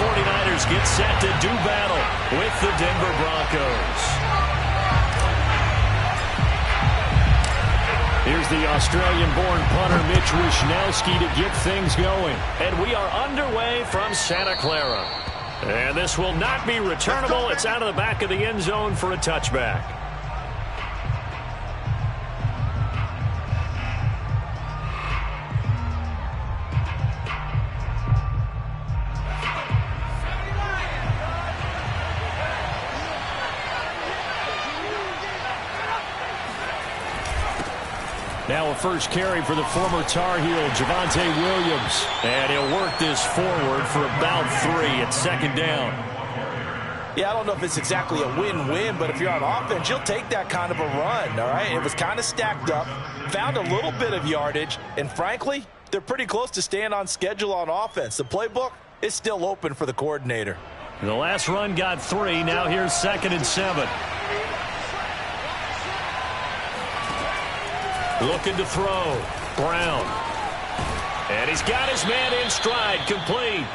49ers get set to do battle with the Denver Broncos. Here's the Australian-born punter Mitch Wishnowsky to get things going. And we are underway from Santa Clara. And this will not be returnable. It's out of the back of the end zone for a touchback. Now a first carry for the former Tar Heel, Javonte Williams. And he'll work this forward for about 3 at second down. Yeah, I don't know if it's exactly a win-win, but if you're on offense, you'll take that kind of a run, all right? It was kind of stacked up, found a little bit of yardage, and frankly, they're pretty close to staying on schedule on offense. The playbook is still open for the coordinator. The last run got 3. Now here's 2nd and 7. Looking to throw. Brown. And he's got his man in stride. Complete.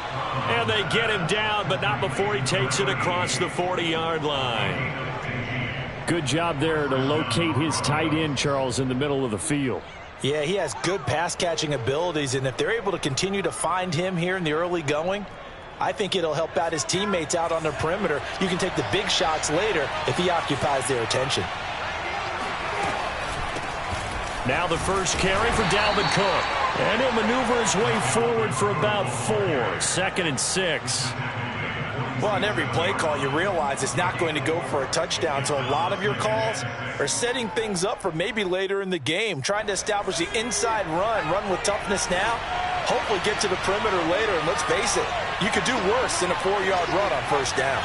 And they get him down, but not before he takes it across the 40-yard line. Good job there to locate his tight end, Charles, in the middle of the field. Yeah, he has good pass-catching abilities, and if they're able to continue to find him here in the early going, I think it'll help out his teammates out on the perimeter. You can take the big shots later if he occupies their attention. Now the first carry for Dalvin Cook. And he'll maneuver his way forward for about 4. 2nd and 6. Well, on every play call, you realize it's not going to go for a touchdown. So a lot of your calls are setting things up for maybe later in the game, trying to establish the inside run with toughness now, hopefully get to the perimeter later. And let's face it, you could do worse than a 4-yard run on first down.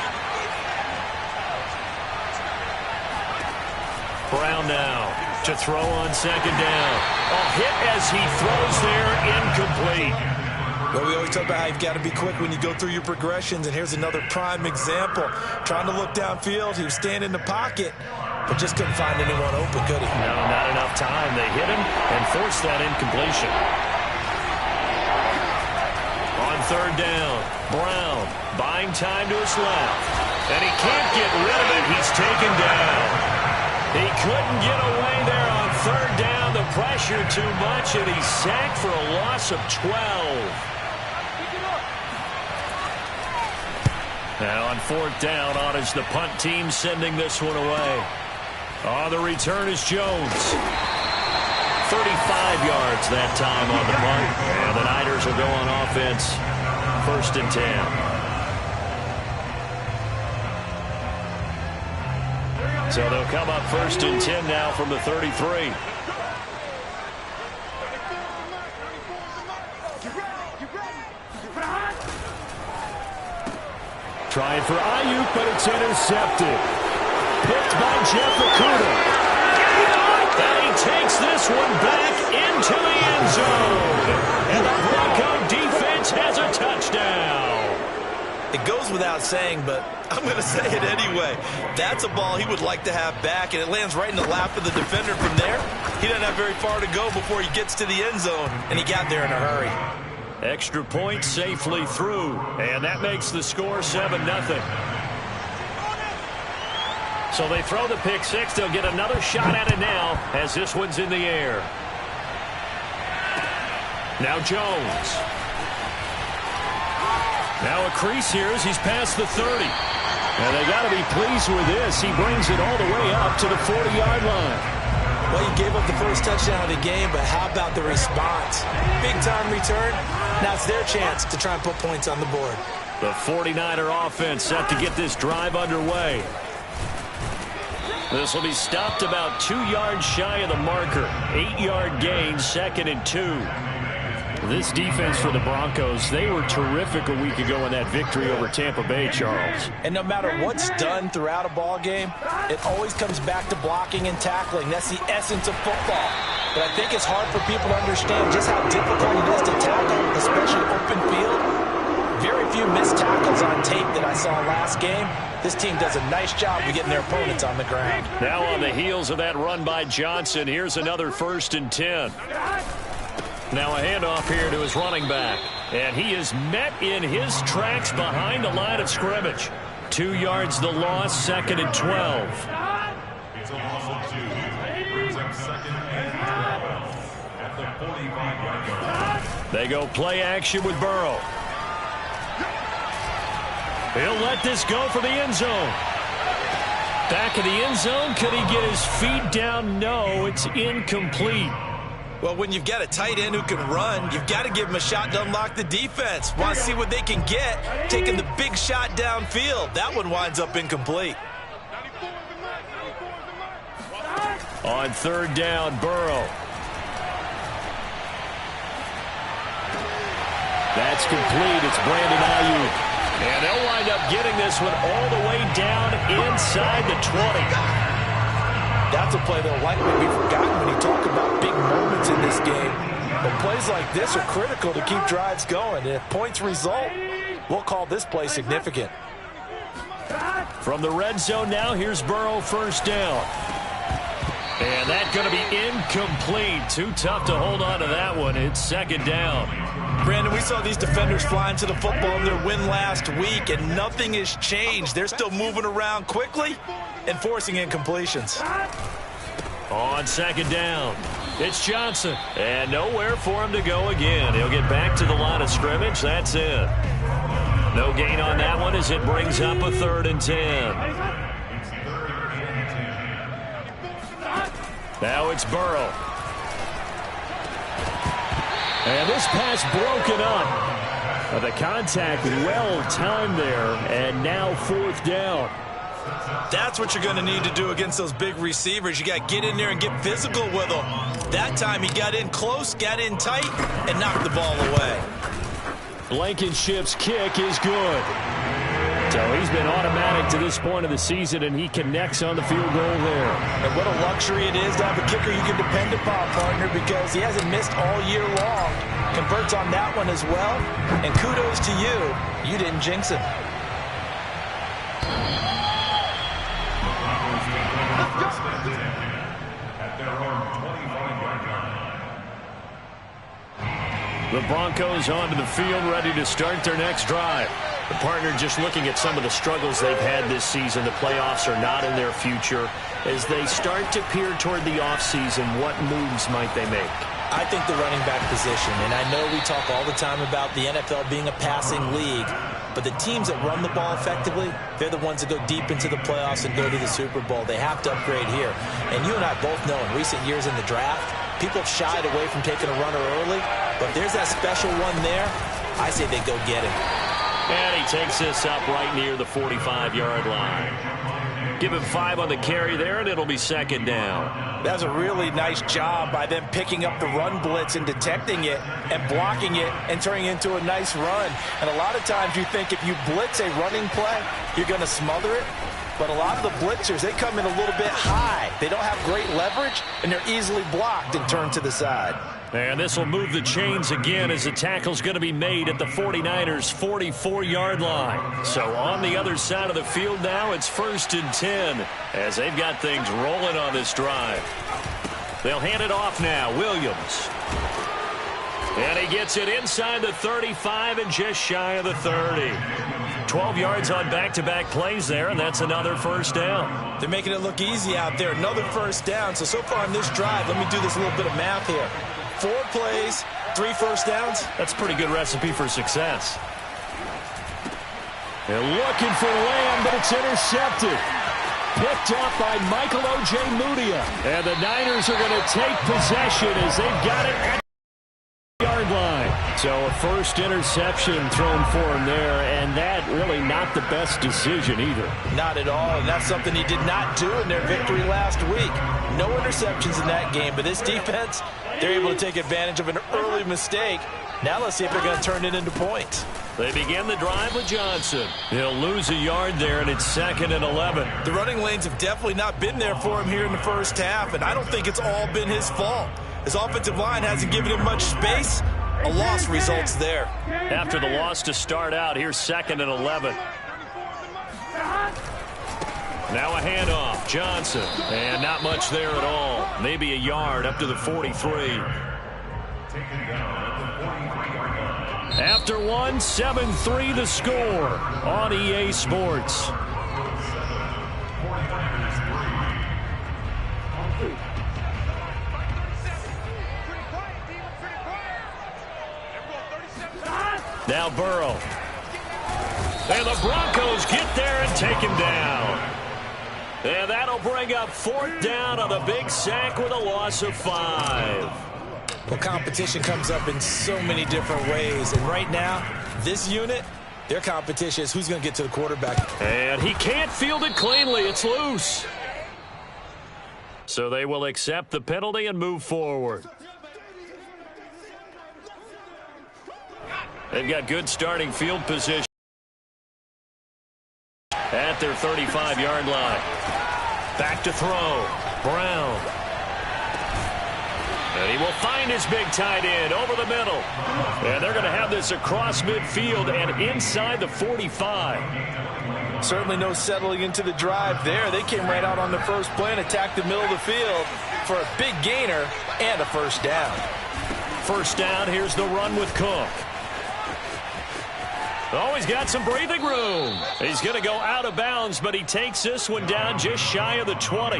Brown now to throw on 2nd down. A hit as he throws there, incomplete. Well, we always talk about how you've got to be quick when you go through your progressions, and here's another prime example. Trying to look downfield, he was standing in the pocket, but just couldn't find anyone open, could he? No, not enough time. They hit him and forced that incompletion. On 3rd down, Brown buying time to his left. And he can't get rid of it. He's taken down. He couldn't get away there on 3rd down. The pressure too much, and he's sacked for a loss of 12. Now on 4th down, on is the punt team sending this one away. On the return is Jones. 35 yards that time on the punt. And the Niners will go on offense. 1st and 10. So they'll come up 1st and 10 now from the 33. Trying for Ayuk, but it's intercepted. Picked by Jeff Okudah. And he takes this one back into the end zone. And the Bronco defense has a touchdown. It goes without saying, but I'm going to say it anyway. That's a ball he would like to have back, and it lands right in the lap of the defender. From there, he doesn't have very far to go before he gets to the end zone, and he got there in a hurry. Extra point safely through, and that makes the score 7-0. So they throw the pick six. They'll get another shot at it now as this one's in the air. Now Jones. Now a crease here as he's past the 30. And they got to be pleased with this. He brings it all the way up to the 40-yard line. Well, you gave up the first touchdown of the game, but how about the response? Big-time return. Now it's their chance to try and put points on the board. The 49er offense set to get this drive underway. This will be stopped about 2 yards shy of the marker. 8-yard gain, 2nd and 2. This defense for the Broncos, they were terrific a week ago in that victory over Tampa Bay, Charles. And no matter what's done throughout a ball game, it always comes back to blocking and tackling. That's the essence of football. But I think it's hard for people to understand just how difficult it is to tackle, especially open field. Very few missed tackles on tape that I saw last game. This team does a nice job of getting their opponents on the ground. Now on the heels of that run by Johnson, here's another 1st and 10. Now a handoff here to his running back. And he is met in his tracks behind the line of scrimmage. 2 yards the loss, 2nd and 12. It's a loss of 2. Brings up 2nd and 12 at the 45-yard line. They go play action with Burrow. He'll let this go for the end zone. Back of the end zone. Could he get his feet down? No, it's incomplete. Well, when you've got a tight end who can run, you've got to give him a shot to unlock the defense. Want to see what they can get, taking the big shot downfield. That one winds up incomplete. On 3rd down, Burrow. That's complete. It's Brandon Ayuk. And they'll wind up getting this one all the way down inside the 20. That's a play that'll likely be forgotten when you talk about big moments in this game. But plays like this are critical to keep drives going. And if points result, we'll call this play significant. From the red zone now, here's Burrow, 1st down. And that's going to be incomplete. Too tough to hold on to that one. It's 2nd down. Brandon, we saw these defenders flying to the football in their win last week, and nothing has changed. They're still moving around quickly and forcing incompletions. On 2nd down, it's Johnson. And nowhere for him to go again. He'll get back to the line of scrimmage. That's it. No gain on that one as it brings up a 3rd and 10. Now it's Burrow. And this pass broken up. The contact well timed there, and now 4th down. That's what you're going to need to do against those big receivers. You got to get in there and get physical with them. That time he got in close, got in tight, and knocked the ball away. Blankenship's kick is good. So he's been automatic to this point of the season, and he connects on the field goal there. And what a luxury it is to have a kicker you can depend upon, partner, because he hasn't missed all year long. Converts on that one as well. And kudos to you. You didn't jinx him. The Broncos onto the field, ready to start their next drive. The partner just looking at some of the struggles they've had this season. The playoffs are not in their future. As they start to peer toward the offseason, what moves might they make? I think the running back position, and I know we talk all the time about the NFL being a passing league, but the teams that run the ball effectively, they're the ones that go deep into the playoffs and go to the Super Bowl. They have to upgrade here. And you and I both know in recent years in the draft, people have shied away from taking a runner early, but if there's that special one there, I say they go get him. And he takes this up right near the 45-yard line. Give him 5 on the carry there, and it'll be 2nd down. That was a really nice job by them picking up the run blitz and detecting it and blocking it and turning it into a nice run. And a lot of times you think if you blitz a running play, you're going to smother it. But a lot of the blitzers, they come in a little bit high. They don't have great leverage, and they're easily blocked and turned to the side. And this will move the chains again as the tackle's going to be made at the 49ers' 44-yard line. So on the other side of the field now, it's 1st and 10 as they've got things rolling on this drive. They'll hand it off now. Williams. And he gets it inside the 35 and just shy of the 30. 12 yards on back-to-back plays there, and that's another 1st down. They're making it look easy out there. Another 1st down. So far in this drive, let me do this little bit of math here. 4 plays, 3 1st downs. That's a pretty good recipe for success. They're looking for Lamb, but it's intercepted. Picked up by Michael Ojemudia. And the Niners are going to take possession as they've got it at the yard line. So a first interception thrown for him there, and that really not the best decision either. Not at all, and that's something he did not do in their victory last week. No interceptions in that game, but this defense, they're able to take advantage of an early mistake. Now let's see if they're going to turn it into points. They begin the drive with Johnson. He'll lose a yard there, and it's 2nd and 11. The running lanes have definitely not been there for him here in the first half, and I don't think it's all been his fault. His offensive line hasn't given him much space. A loss results there. After the loss to start out, here's 2nd and 11. Now a handoff. Johnson. And not much there at all. Maybe a yard up to the 43. Taken down after one. 7-3 the score on EA Sports. Now Burrow. And the Broncos get there and take him down. And that'll bring up 4th down on the big sack with a loss of 5. Well, competition comes up in so many different ways. And right now, this unit, their competition is who's going to get to the quarterback. And he can't field it cleanly. It's loose. So they will accept the penalty and move forward. They've got good starting field position at their 35-yard line. Back to throw. Brown. And he will find his big tight end over the middle. And they're going to have this across midfield and inside the 45. Certainly no settling into the drive there. They came right out on the first play and attacked the middle of the field for a big gainer and a first down. First down, here's the run with Cook. Oh, he's got some breathing room. He's going to go out of bounds, but he takes this one down just shy of the 20.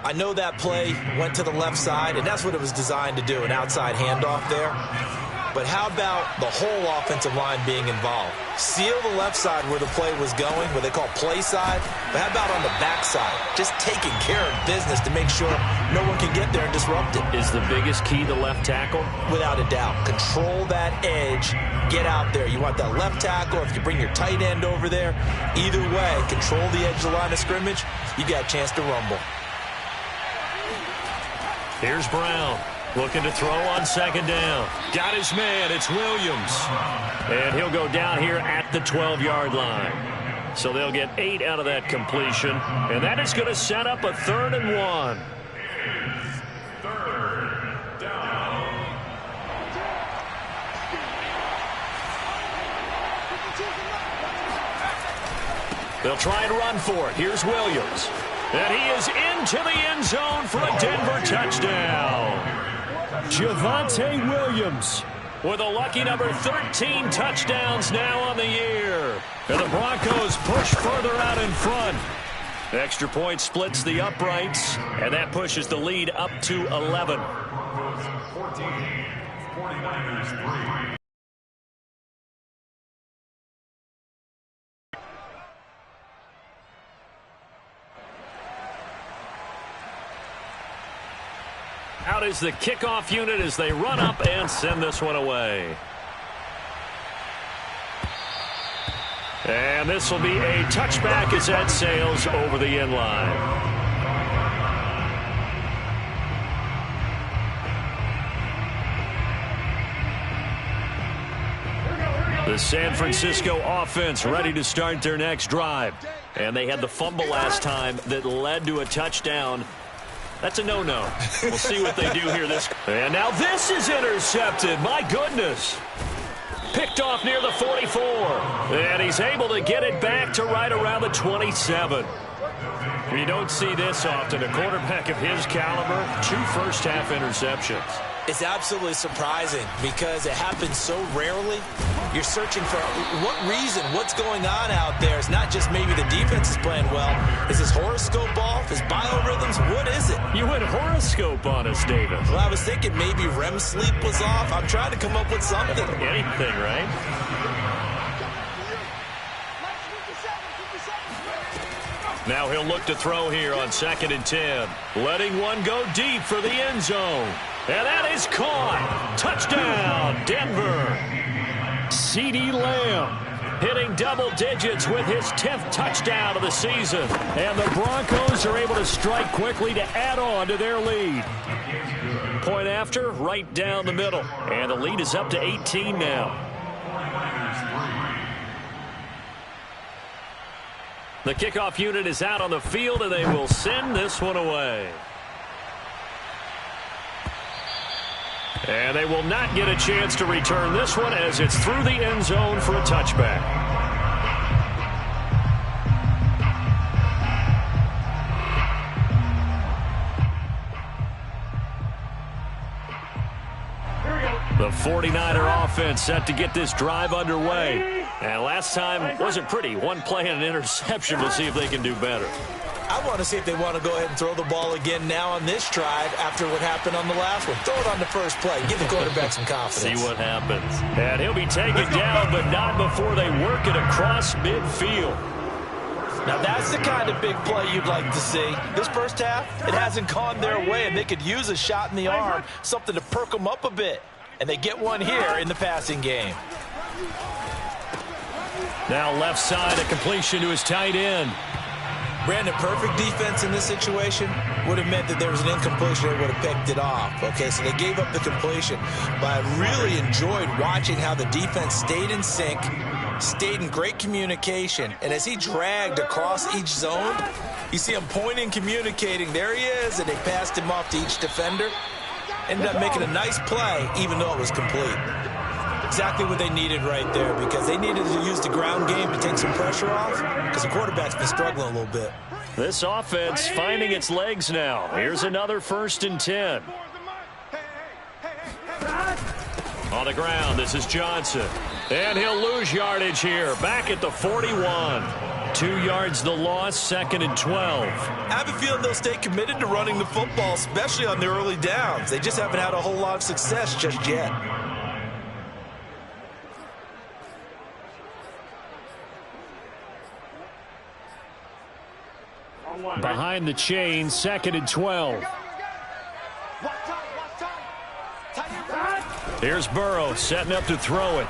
I know that play went to the left side, and that's what it was designed to do, an outside handoff there. But how about the whole offensive line being involved? Seal the left side where the play was going, what they call play side. But how about on the back side? Just taking care of business to make sure no one can get there and disrupt it. Is the biggest key the left tackle? Without a doubt. Control that edge. Get out there. You want that left tackle. If you bring your tight end over there, either way, control the edge of the line of scrimmage, you got a chance to rumble. Here's Brown. Looking to throw on 2nd down. Got his man. It's Williams. And he'll go down here at the 12-yard line. So they'll get 8 out of that completion. And that is going to set up a 3rd and 1. 3rd down. They'll try and run for it. Here's Williams. And he is into the end zone for a Denver touchdown. Javonte Williams with a lucky number 13 touchdowns now on the year. And the Broncos push further out in front. Extra point splits the uprights, and that pushes the lead up to 11. 14, 49ers 3. Out is the kickoff unit as they run up and send this one away. And this will be a touchback as that sails over the end line. The San Francisco offense ready to start their next drive. And they had the fumble last time that led to a touchdown. That's a no-no. We'll see what they do here. And now this is intercepted. My goodness. Picked off near the 44. And he's able to get it back to right around the 27. You don't see this often. A quarterback of his caliber, 2 first-half interceptions. It's absolutely surprising because it happens so rarely. You're searching for what reason, what's going on out there. It's not just maybe the defense is playing well. Is his horoscope off? His biorhythms? What is it? You went horoscope on us, David. Well, I was thinking maybe REM sleep was off. I'm trying to come up with something. Anything, right? Now he'll look to throw here on 2nd and 10. Letting one go deep for the end zone. And that is caught. Touchdown, Denver. CeeDee Lamb hitting double digits with his 10th touchdown of the season. And the Broncos are able to strike quickly to add on to their lead. Point after, right down the middle. And the lead is up to 18 now. The kickoff unit is out on the field, and they will send this one away. And they will not get a chance to return this one as it's through the end zone for a touchback. The 49er offense set to get this drive underway. And last time wasn't pretty. One play and an interception. We'll see if they can do better. I want to see if they want to go ahead and throw the ball again now on this drive after what happened on the last one. Throw it on the first play. Give the quarterback some confidence. See what happens. And he'll be taken down, but not before they work it across midfield. Now, that's the kind of big play you'd like to see. This first half, it hasn't gone their way, and they could use a shot in the arm, something to perk them up a bit. And they get one here in the passing game. Now left side, a completion to his tight end. Brandon, perfect defense in this situation would have meant that there was an incompletion. They would have picked it off. Okay, so they gave up the completion. But I really enjoyed watching how the defense stayed in sync, stayed in great communication. And as he dragged across each zone, you see him pointing, communicating. There he is, and they passed him off to each defender. Ended up making a nice play, even though it was complete. Exactly what they needed right there, because they needed to use the ground game to take some pressure off, because the quarterback's been struggling a little bit. This offense finding its legs now. Here's another 1st and 10. On the ground, this is Johnson. And he'll lose yardage here. Back at the 41. 2 yards the loss, 2nd and 12. I have a feeling they'll stay committed to running the football, especially on their early downs. They just haven't had a whole lot of success just yet. Behind the chain, 2nd and 12. Here's Burrow setting up to throw it.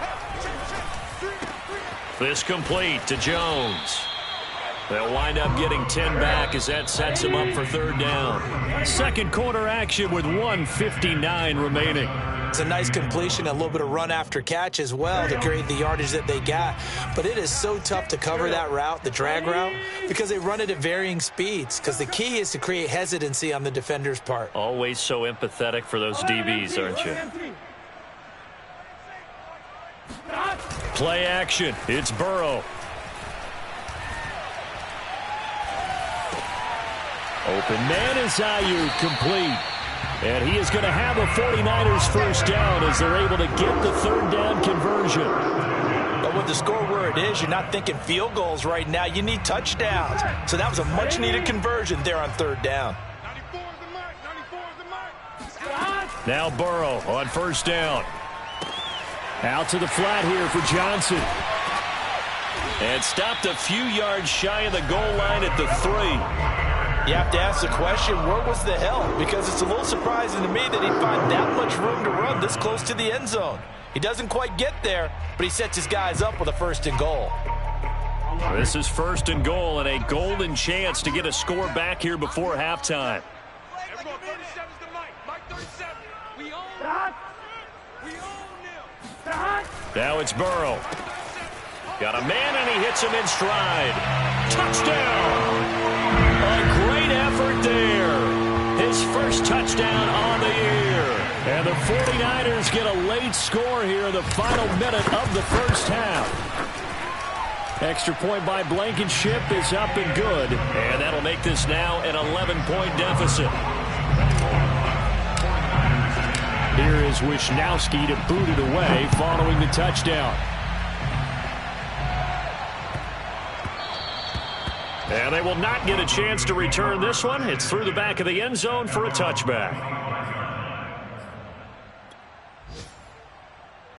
This complete to Jones. They'll wind up getting 10 back as that sets him up for 3rd down. Second quarter action with 1:59 remaining. It's a nice completion, a little bit of run after catch as well to create the yardage that they got. But it is so tough to cover that route, the drag route, because they run it at varying speeds. Because the key is to create hesitancy on the defender's part. Always so empathetic for those DBs, aren't you? Play action. It's Burrow. Open man is Ayuk, complete. And he is going to have a 49ers first down as they're able to get the 3rd down conversion. But with the score where it is, you're not thinking field goals right now. You need touchdowns. So that was a much-needed conversion there on 3rd down. Now Burrow on 1st down. Out to the flat here for Johnson. And stopped a few yards shy of the goal line at the 3. You have to ask the question, where was the help? Because it's a little surprising to me that he'd find that much room to run this close to the end zone. He doesn't quite get there, but he sets his guys up with a 1st and goal. This is 1st and goal and a golden chance to get a score back here before halftime. Now it's Burrow. Got a man and he hits him in stride. Touchdown! A great effort there. His first touchdown on the year. And the 49ers get a late score here in the final minute of the first half. Extra point by Blankenship is up and good. And that'll make this now an 11-point deficit. Here is Wisnowski to boot it away following the touchdown. And they will not get a chance to return this one. It's through the back of the end zone for a touchback.